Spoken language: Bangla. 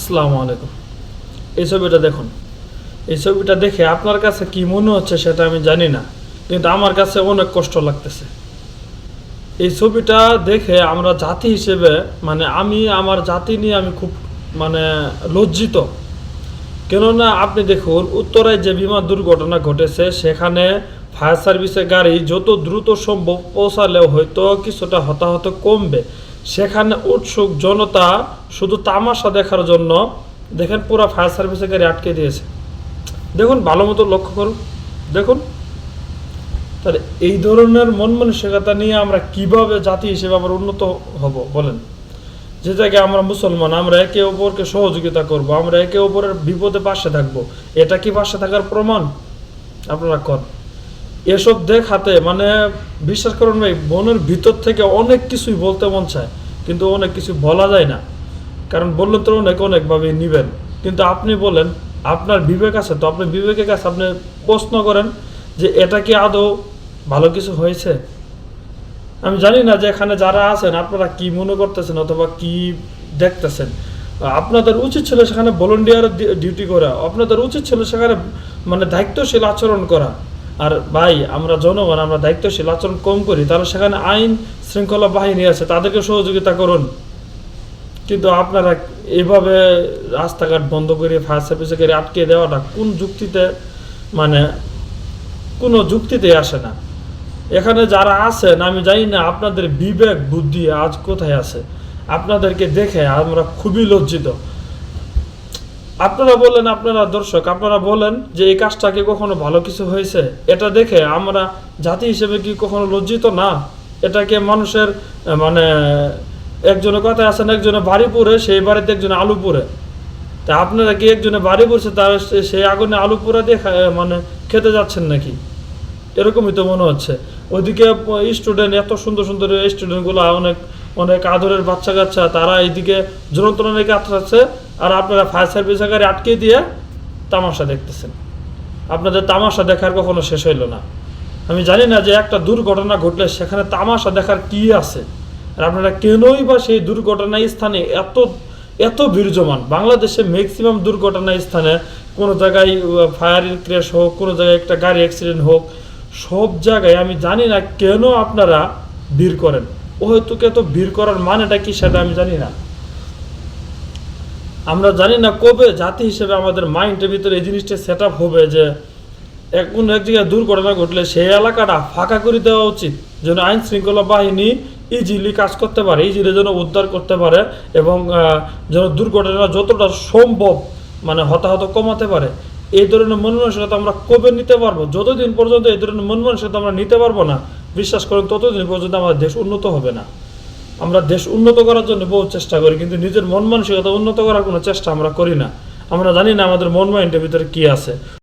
আসসালামু আলাইকুম। এই ছবিটা দেখুন। এই ছবিটা দেখে আপনার কাছে কি মনে হচ্ছে সেটা আমি জানি না, কিন্তু আমার কাছে অনেক কষ্ট লাগতেছে। এই ছবিটা দেখে আমরা জাতি হিসেবে আমি আমার জাতি নিয়ে আমি খুব লজ্জিত। কেননা আপনি দেখুন, উত্তরায় যে বিমান দুর্ঘটনা ঘটেছে সেখানে ফায়ার সার্ভিসের গাড়ি যত দ্রুত সম্ভব পৌঁছালেও হয়তো কিছুটা হতাহত কমবে। সেখানে উৎসুক জনতা শুধু তামাশা দেখার জন্য দেখেন পুরো ফায়ার সার্ভিসের গাড়ি আটকে দিয়েছে। দেখুন, ভালো মতো লক্ষ্য করুন, দেখুন। তাহলে এই ধরনের মন মানসিকতা নিয়ে আমরা কিভাবে জাতি হিসেবে আমরা উন্নত হব বলেন? যে জায়গায় আমরা মুসলমান, আমরা একে অপরকে সহযোগিতা করব, আমরা একে অপরের বিপদে পাশে থাকবো, এটা কি পাশে থাকার প্রমাণ? আপনারা কর এসব দেখাতে বিশ্বাস করুন ভাই, মনের ভিতর থেকে অনেক কিছুই বলতে মন চায়, কিন্তু অনেক কিছু বলা যায় না। কারণ বললে তো অনেকভাবে নিবেন। কিন্তু আপনি বলেন, আপনার বিবেক আছে তো, আপনি বিবেকের কাছে আপনি প্রশ্ন করেন যে এটা কি আদৌ ভালো কিছু হয়েছে? আমি জানি না যে এখানে যারা আছেন আপনারা কি মনে করতেছেন অথবা কি দেখতেছেন। আপনাদের উচিত ছিল সেখানে ভলেন্টিয়ার ডিউটি করা, আপনাদের উচিত ছিল সেখানে দায়িত্বশীল আচরণ করা। আর ভাই, আমরা জনগণ, আমরা দায়িত্বশীল আচরণ কম করি, তাহলে সেখানে আইন শৃঙ্খলা বাহিনী আছে, তাদেরকে সহযোগিতা করুন। কিন্তু আপনারা এভাবে রাস্তাঘাট বন্ধ করে ফায়ার সার্ভিসে করে আটকে দেওয়াটা কোন যুক্তিতে, কোনো যুক্তিতে আসে না। এখানে যারা আছেন আমি জানি না আপনাদের বিবেক বুদ্ধি আজ কোথায় আছে। আপনাদেরকে দেখে আমরা খুবই লজ্জিত। আপনারা বলেন, আপনারা দর্শক, আপনারা বলেন যে এই কাজটা কি কখনো ভালো কিছু হয়েছে? এটা দেখে আমরা জাতি হিসেবে কি কখনো লজ্জিত না? এটাকে মানুষের একজনের কথায় আছেন, একজনে বাড়ি পুড়ে সেই বাড়িতে একজনে আলু পুড়ে। তা আপনারা কি একজনে বাড়ি পড়ছে তার সেই আগুনে আলু পোড়া দিয়ে খেতে যাচ্ছেন নাকি? এরকমই তো মনে হচ্ছে। ওইদিকে স্টুডেন্ট, এত সুন্দর সুন্দর স্টুডেন্টগুলো, অনেক অনেক আদরের বাচ্চা কাচ্চা, তারা এইদিকে যন্ত্রণা কাটাচ্ছে, আর আপনারা ফায়ার সার্ভিসের গাড়ি আটকে দিয়ে তামাশা দেখতেছেন। আপনাদের তামাশা দেখার কখনো শেষ হইল না। আমি জানি না যে একটা দুর্ঘটনা ঘটলে সেখানে তামাশা দেখার কি আছে, আর আপনারা কেনই বা সেই দুর্ঘটনা স্থানে এত এত ভিড় জমান। বাংলাদেশে ম্যাক্সিমাম দুর্ঘটনা স্থানে কোনো জায়গায় ফায়ার ক্র্যাশ হোক, কোনো জায়গায় একটা গাড়ি অ্যাক্সিডেন্ট হোক, সব জায়গায় আমি জানি না কেন আপনারা ভিড় করেন। ও হয়তো এত ভিড় করার মানেটা কি সেটা আমি জানি না। আমরা জানি না কবে জাতি হিসেবে আমাদের মাইন্ডের ভিতরে এই জিনিসটা সেট আপ হবে যে এক জায়গায় দুর্ঘটনা ঘটলে সেই এলাকাটা ফাঁকা করে দেওয়া উচিত, যেন আইন শৃঙ্খলা বাহিনী ইজিলি কাজ করতে পারে, ইজিলি যেন উদ্ধার করতে পারে, এবং যেন দুর্ঘটনা যতটা সম্ভব হতাহত কমাতে পারে। এই ধরনের মন মানসিকতা আমরা কবে নিতে পারবো? যতদিন পর্যন্ত এই ধরনের মন মানসিকতা আমরা নিতে পারবো না, বিশ্বাস করেন, ততদিন পর্যন্ত আমাদের দেশ উন্নত হবে না। আমরা দেশ উন্নত করার জন্য বহু চেষ্টা করি, কিন্তু নিজের মন মানসিকতা উন্নত করার কোনো চেষ্টা আমরা করি না। আমরা জানি না আমাদের মন মাইন্ডের ভিতরে কি আছে।